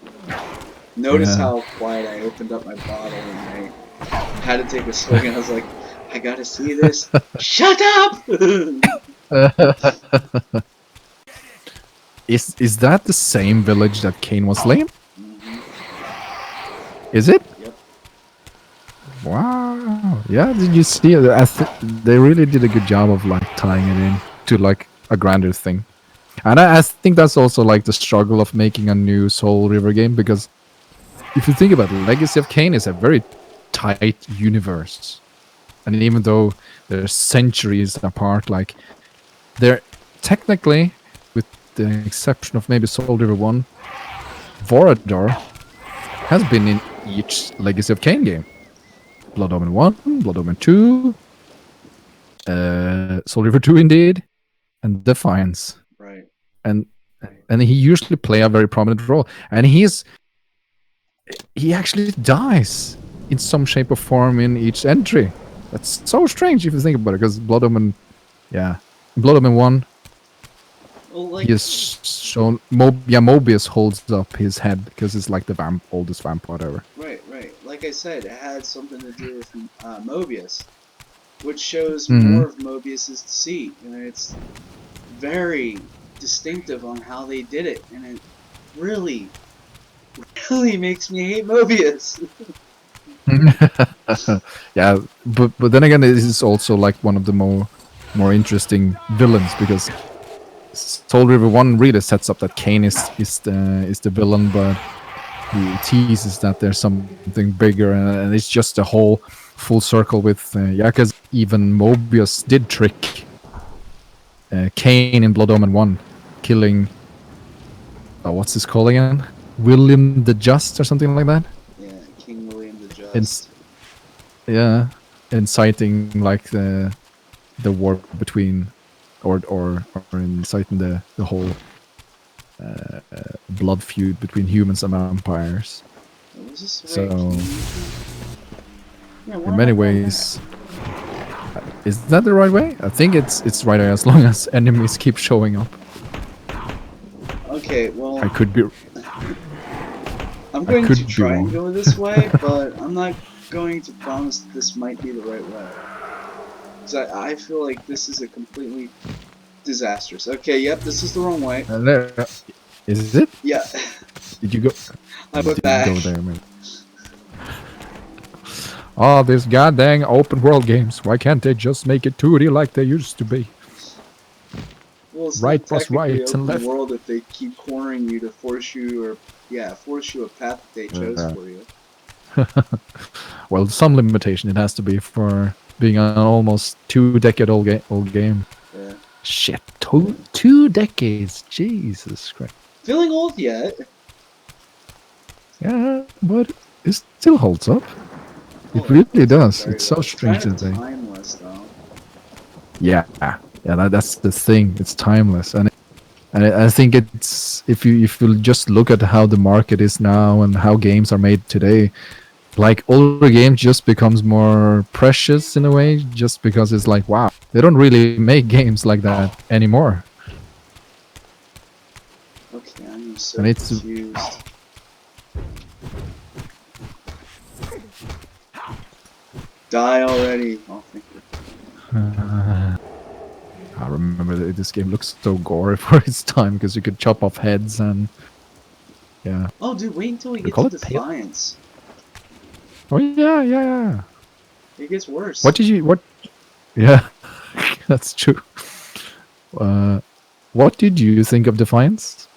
Notice how quiet I opened up my bottle and I had to take a swig and I was like, I gotta see this. Shut up!
Is that the same village that Kain was slain? Is it?
Yep.
Wow. Yeah, did you see it? They really did a good job of like tying it in to like a grander thing. And I think that's also like the struggle of making a new Soul Reaver game, because if you think about it, Legacy of Kain is a very tight universe. And even though they're centuries apart, like they're technically, with the exception of maybe Soul Reaver 1, Vorador has been in each Legacy of Kain game. Blood Omen 1, Blood Omen 2, Soul Reaver 2 indeed, and Defiance.
Right.
And he usually play a very prominent role. And he actually dies in some shape or form in each entry. That's so strange if you think about it, because Blood Omen 1,
Well, like,
he is shown, Mobius holds up his head because it's like the oldest vampire ever.
Right. Like I said, it had something to do with Mobius, which shows more of Mobius's deceit. And it's very distinctive on how they did it, and it really makes me hate Mobius.
Yeah, but then again, this is also like one of the more interesting villains, because Soul Reaver 1 really sets up that Kain is the villain, but he teases that there's something bigger, and it's just a whole full circle with because even Mobius did trick Kain in Blood Omen 1, killing what's his call again? William the Just or something like that.
Yeah, King William the Just.
Yeah, inciting like the war between, or inciting the whole blood feud between humans and vampires.
Was this the
So,
right key? Yeah, where
in
am
many
I going
ways, is that the right way? I think it's right way as long as enemies keep showing up.
now? Okay, well,
I could be.
I'm going
could
to
be
try and
wrong.
go this way, but I'm not going to promise that this might be the right way. Because I feel like this is a completely disastrous. Okay, yep, this is the wrong way.
There. Is it?
Yeah,
Did you go?
I
You
went
didn't
back.
go there, man. Oh, this goddamn open world games. Why can't they just make it 2D like they used to be?
Well, it's
Right
not
plus
technically
right and
open
left.
world if they keep cornering you to force you, force you a path that they chose
Yeah.
for you.
Well, some limitation it has to be for being an almost 2-decade-old game.
Yeah.
Shit, two decades. Jesus Christ.
Feeling old yet?
Yeah, but it still holds up.
Oh,
It really
that's
does.
very
It's so
well.
strange
Kind
to
of
say.
timeless though.
Yeah, that's the thing. It's timeless, and I think it's if you just look at how the market is now and how games are made today, like older games just becomes more precious in a way, just because it's like wow, they don't really make games like that anymore.
Okay, I'm so
And it's
confused. Die already! Oh, thank you.
I remember that this game looks so gory for its time because you could chop off heads and yeah.
Oh, dude, wait until we
They
get
call
to
it pale?
Defiance.
Oh yeah.
It gets worse.
What? Yeah, that's true. What did you think of Defiance?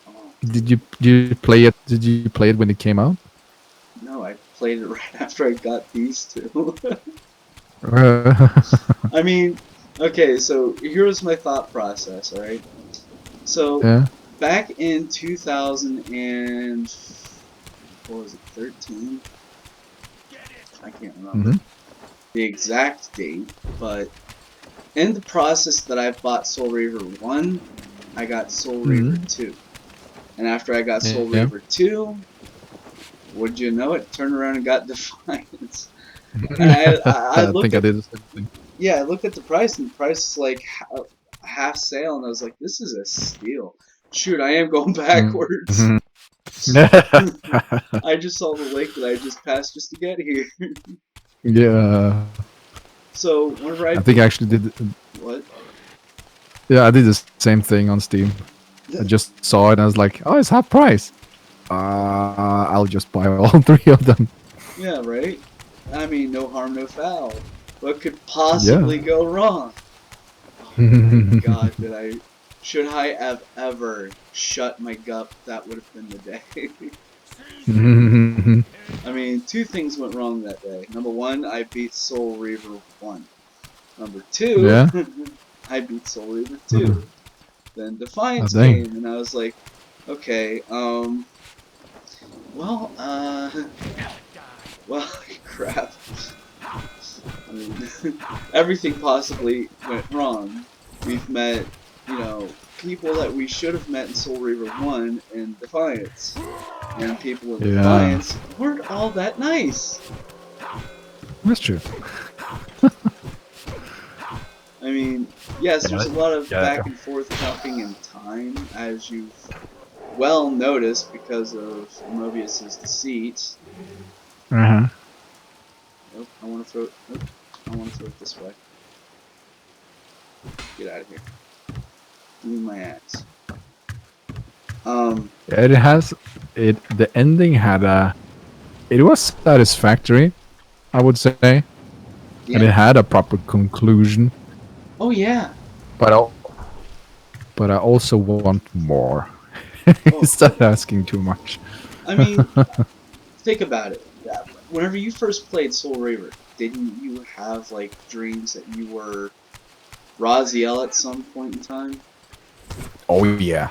Oh,
Did you play it? Did you play it when it came out?
no, I played it right after I got these two.
Uh,
I mean, okay, so here's my thought process, alright? So,
yeah.
back in 2000 and... what was it, 13? I can't remember the exact date, but in the process that I bought Soul Reaver 1, I got Soul Reaver 2. And after I got Soul
Yeah.
Reaver 2, would you know it, turned around and got Defiance. And I
I
looked
think I
at,
did the same thing.
yeah, I looked at the price, and the price is like half sale, and I was like, this is a steal. Shoot, I am going backwards. I just saw the lake that I just passed just to get here.
Yeah.
So whenever
I think I actually did.
what?
Yeah, I did the same thing on Steam. I just saw it and I was like, oh, it's half price. I'll just buy all 3 of them.
Yeah, right? I mean, no harm, no foul. What could possibly go wrong? Oh my god, should I have ever shut my gut, that would have been the day. I mean, 2 things went wrong that day. Number 1, I beat Soul Reaver 1. Number 2,
Yeah.
I beat Soul Reaver 2. Then Defiance
Oh, dang.
came, and I was like, okay, well, crap. I mean, everything possibly went wrong. We've met, people that we should have met in Soul Reaver 1 and Defiance. And people in Defiance weren't all that nice.
That's true.
I mean, yes, there's a lot of back and forth jumping in time, as you've well noticed because of Mobius's deceit. Nope, I want to throw it. Nope, I want to throw it this way. Get out of here. Give me my axe.
It has it. The ending had it was satisfactory, I would say, and it had a proper conclusion.
Oh yeah.
But but I also want more.
Oh,
Instead asking too much.
I mean, think about it. Whenever you first played Soul Reaver, didn't you have like dreams that you were Raziel at some point in time?
Oh yeah,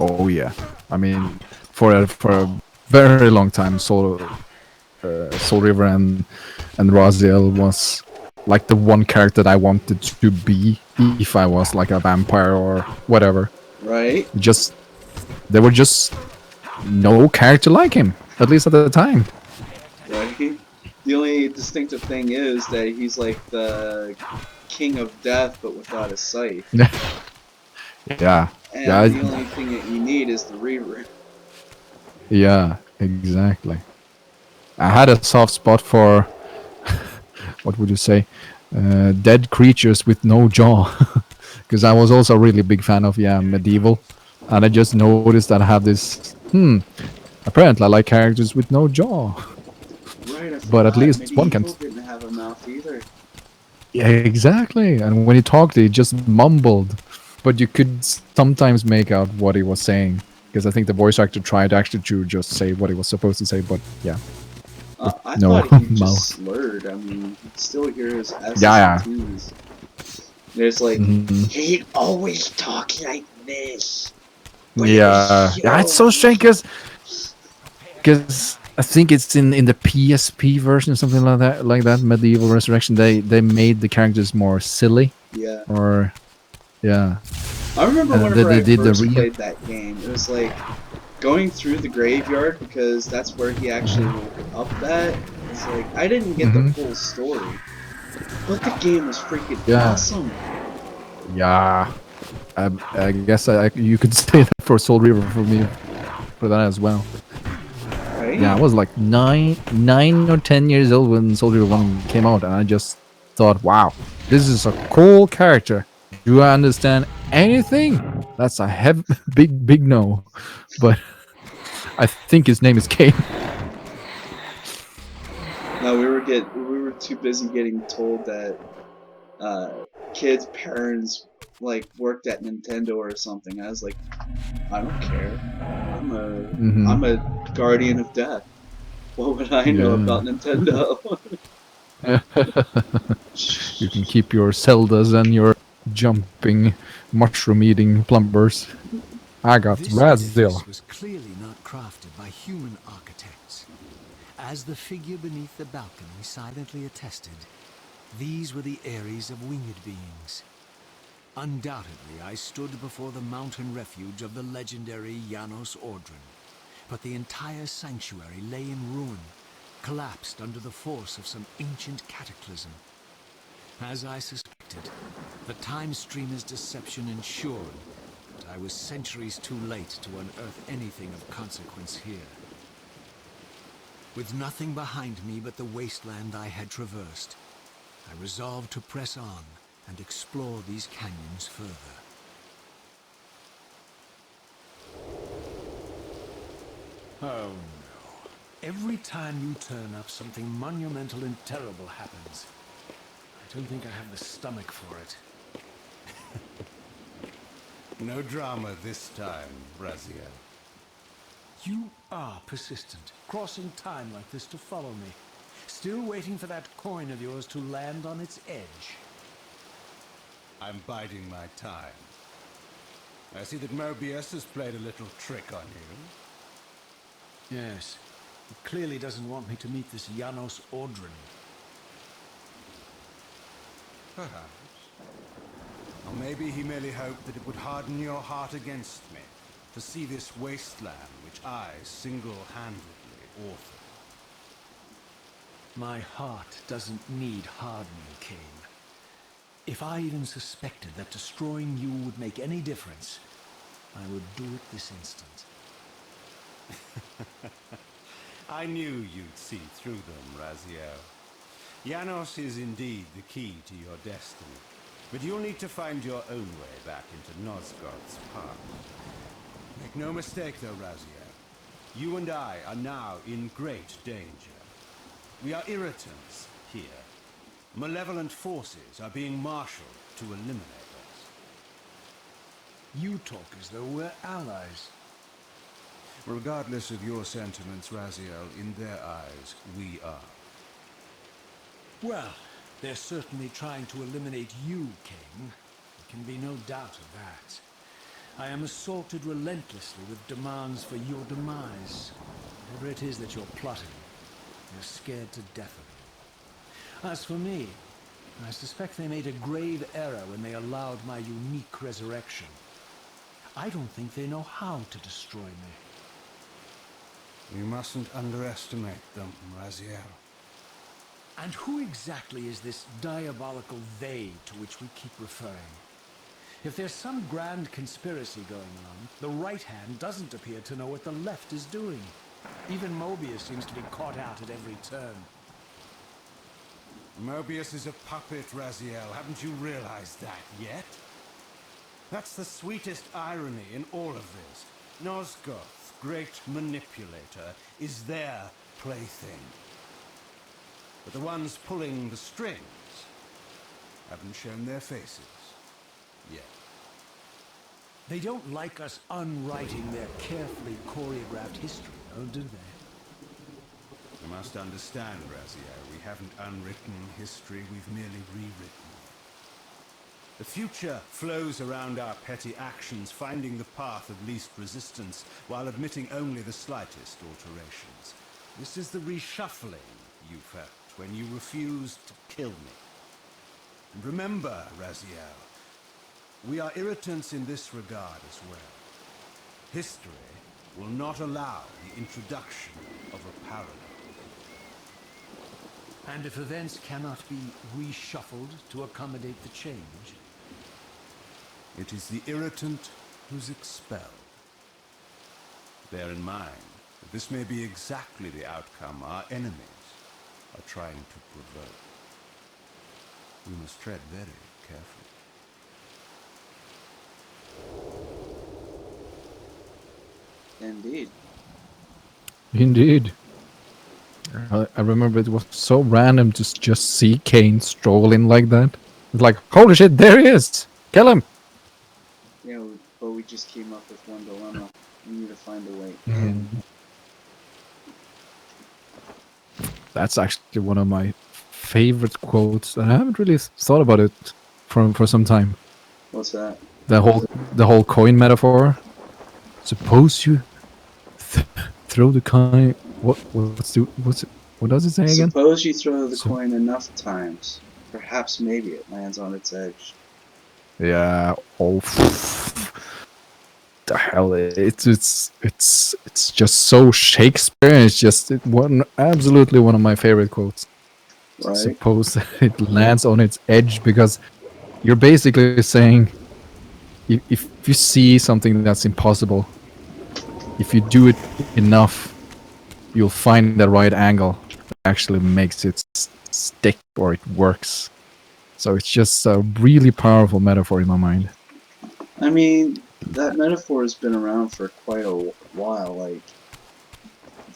oh yeah. I mean, for a very long time, Soul River and Raziel was like the one character that I wanted to be if I was like a vampire or whatever.
Right?
Just there were just no character like him, at least at the time.
Right? The only distinctive thing is that he's like the king of death, but without a scythe.
Yeah,
And the
yeah,
only thing that you need is the Reaver.
yeah, exactly. I had a soft spot for what would you say, dead creatures with no jaw, because I was also a really big fan of medieval, and I just noticed that I have this. Apparently, I like characters with no jaw,
Right, I
but at
forgot.
least one can.
Medieval didn't have a mouth either.
Yeah, exactly. And when he talked, he just mumbled, but you could sometimes make out what he was saying because I think the voice actor tried actually to just say what he was supposed to say, but yeah, with
I
no
thought he just
mouth.
slurred. I mean, you could still hear his S's and
Yeah,
T's. There's like,
yeah.
he'd always talk like this, but it was
Yeah, it's
so
so strange because I think it's in the PSP version or something like that. Medieval Resurrection. They made the characters more silly,
yeah.
or yeah,
I remember
and
whenever
they
I
did the
first
real.
played that game, it was like going through the graveyard because that's where he actually woke up at. It's like I didn't get the full story, but the game was freaking
Yeah,
awesome.
yeah. I guess you could say that for Soul Reaver for me for that as well. Yeah, I
Right?
was like 9 or 10 years old when Soul Reaver 1 came out, and I just thought, wow, this is a cool character. Do I understand anything? That's a big no. But I think his name is Kain.
No, we were too busy getting told that kids' parents like worked at Nintendo or something. I was like, I don't care. I'm a guardian of death. What would I know
Yeah.
about Nintendo?
You can keep your Zeldas and your jumping, mushroom eating plumbers. I got
This
Razdil.
edifice was clearly not crafted by human architects. As the figure beneath the balcony silently attested, these were the aeries of winged beings. Undoubtedly, I stood before the mountain refuge of the legendary Janos Ordren, but the entire sanctuary lay in ruin, collapsed under the force of some ancient cataclysm. As I suspected, the time streamer's deception ensured that I was centuries too late to unearth anything of consequence here. With nothing behind me but the wasteland I had traversed, I resolved to press on and explore these canyons further. Oh no. Every time you turn up, something monumental and terrible happens. I don't think I have the stomach for it.
No drama this time, Raziel.
You are persistent, crossing time like this to follow me. Still waiting for that coin of yours to land on its edge.
I'm biding my time. I see that Mobius has played a little trick on you.
Yes. He clearly doesn't want me to meet this Janos Ordren.
Perhaps. Or maybe he merely hoped that it would harden your heart against me, to see this wasteland which I single-handedly authored.
My heart doesn't need hardening, Kain. If I even suspected that destroying you would make any difference, I would do it this instant.
I knew you'd see through them, Raziel. Janos is indeed the key to your destiny, but you'll need to find your own way back into Nosgoth's path. Make no mistake though, Raziel. You and I are now in great danger. We are irritants here. Malevolent forces are being marshaled to eliminate us.
You talk as though we're allies.
Regardless of your sentiments, Raziel, in their eyes, we are.
Well, they're certainly trying to eliminate you, King. There can be no doubt of that. I am assaulted relentlessly with demands for your demise. Whatever it is that you're plotting, you're scared to death of it. As for me, I suspect they made a grave error when they allowed my unique resurrection. I don't think they know how to destroy me.
You mustn't underestimate them, Raziel.
And who exactly is this diabolical they to which we keep referring? If there's some grand conspiracy going on, the right hand doesn't appear to know what the left is doing. Even Mobius seems to be caught out at every turn.
Mobius is a puppet, Raziel. Haven't you realized that yet? That's the sweetest irony in all of this. Nosgoth, great manipulator, is their plaything. But the ones pulling the strings haven't shown their faces yet.
They don't like us unwriting their carefully choreographed history, though, do they?
You must understand, Raziel, we haven't unwritten history, we've merely rewritten. The future flows around our petty actions, finding the path of least resistance, while admitting only the slightest alterations. This is the reshuffling you felt when you refused to kill me. And remember, Raziel, we are irritants in this regard as well. History will not allow the introduction of a parallel.
And if events cannot be reshuffled to accommodate the change?
It is the irritant who's expelled. Bear in mind that this may be exactly the outcome our enemies are trying to provoke. We must tread very carefully.
Indeed.
Indeed. I remember it was so random to just see Kain stroll in like that. It's like, holy shit, there he is! Kill him!
Yeah, but we just came up with one dilemma. We need to find a way
Mm.
in.
That's actually one of my favorite quotes. I haven't really thought about it for some time.
What's that?
The whole coin metaphor. Suppose you throw the coin. What does it say again?
Suppose you throw the coin enough times. Perhaps maybe it lands on its edge.
Yeah. Oh. The hell! It's just so Shakespeare. It's just absolutely one of my favorite quotes.
Right?
Suppose it lands on its edge, because you're basically saying, if you see something that's impossible, if you do it enough, you'll find the right angle that actually makes it stick or it works. So it's just a really powerful metaphor in my mind.
I mean, that metaphor has been around for quite a while. Like,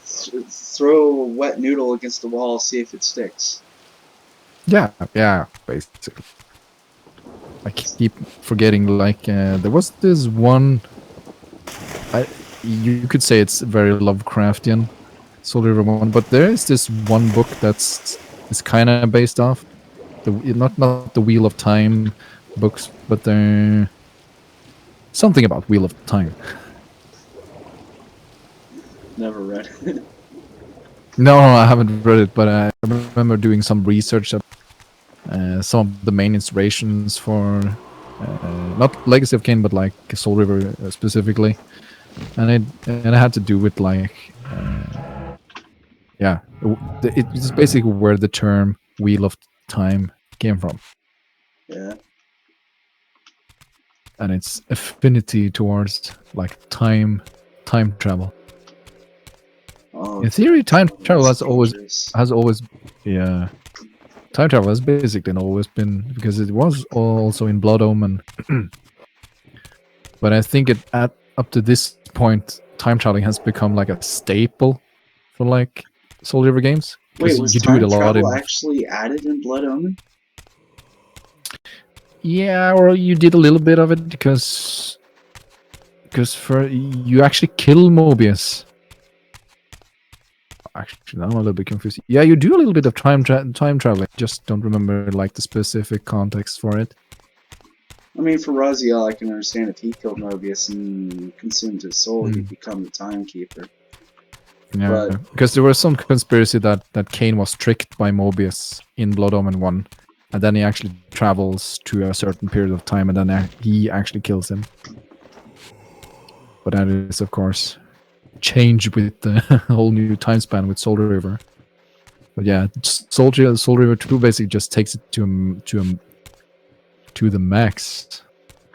throw a wet noodle against the wall, see if it sticks.
Yeah, basically. I keep forgetting, like, there was this one, you could say it's very Lovecraftian, Soul Reaver one, but there is this one book that's kind of based off, not the Wheel of Time books, but something about Wheel of Time.
Never read it.
No, I haven't read it, but I remember doing some research of some of the main inspirations for not Legacy of Kain, but like Soul Reaver specifically, and it had to do with like it's basically where the term Wheel of Time came from.
Yeah.
And its affinity towards like time travel.
Oh,
In theory, time travel has
dangerous.
always yeah. Time travel has basically always been, because it was also in Blood Omen. But I think up to this point, time traveling has become like a staple for like Soul Reaver games.
Wait, was
you do it
time
a lot
travel
in.
actually added in Blood Omen?
Yeah, or you did a little bit of it, because Because for you actually kill Mobius. Actually, now I'm a little bit confused. Yeah, you do a little bit of time traveling. Just don't remember like the specific context for it.
I mean, for Raziel, I can understand if he killed Mobius and consumed his soul, he'd become the timekeeper.
Yeah,
But
because there was some conspiracy that Kain was tricked by Mobius in Blood Omen 1, and then he actually travels to a certain period of time, and then he actually kills him. But that is, of course, changed with the whole new time span with Soul Reaver. But yeah, Soul Reaver 2 basically just takes it to the max.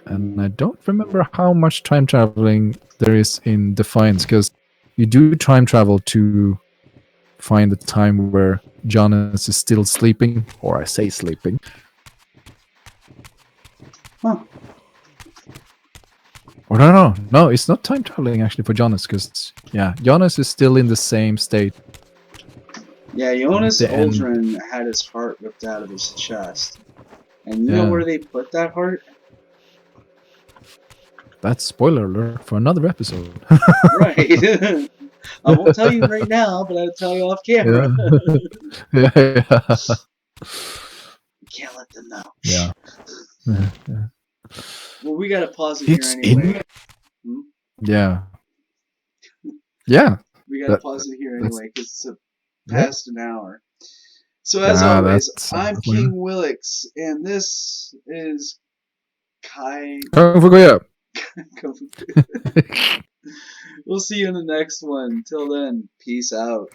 And I don't remember how much time traveling there is in Defiance, because you do time travel to find the time where Jonas is still sleeping, or I say sleeping.
huh.
Or no, it's not time traveling actually for Jonas, because yeah, Jonas is still in the same state.
Yeah, Jonas
The end.
Aldrin had his heart ripped out of his chest. And you know where they put that heart?
That's spoiler alert for another episode.
Right. I won't tell you right now, but I'll tell you off camera.
Yeah. Yeah.
Can't let them know.
Yeah.
Well, we gotta pause it
It's
here anyway.
Yeah. Yeah.
We gotta pause it here anyway because it's past an hour. So as
Yeah,
always,
that's
I'm King Willix, and this is Kain.
KungFuKuya.
We'll see you in the next one. Till then, peace out.